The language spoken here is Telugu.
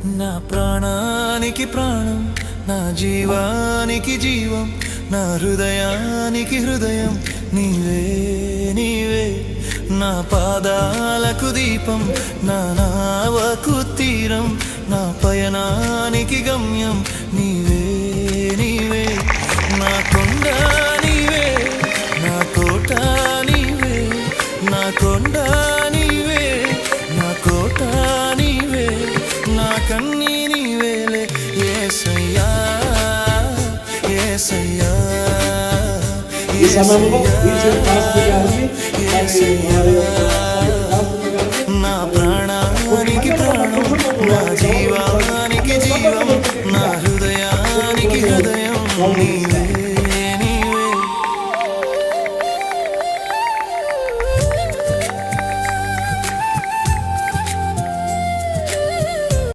నా ప్రాణానికి ప్రాణం, నా జీవానికి జీవం, నా హృదయానికి హృదయం నీవే నీవే. నా పాదాలకు దీపం, నా నావకు తీరం, నా పయనానికి గమ్యం నీవే నీవే. నా కొండ నీవే, నా కోట నీవే, నా కొండ నీవే, నా కోట నీవే, నా కన్నీ నీవేలే యేసయ్యా యేసయ్యా ఈ సమయంలో నా ప్రాణానికి ప్రాణం, నా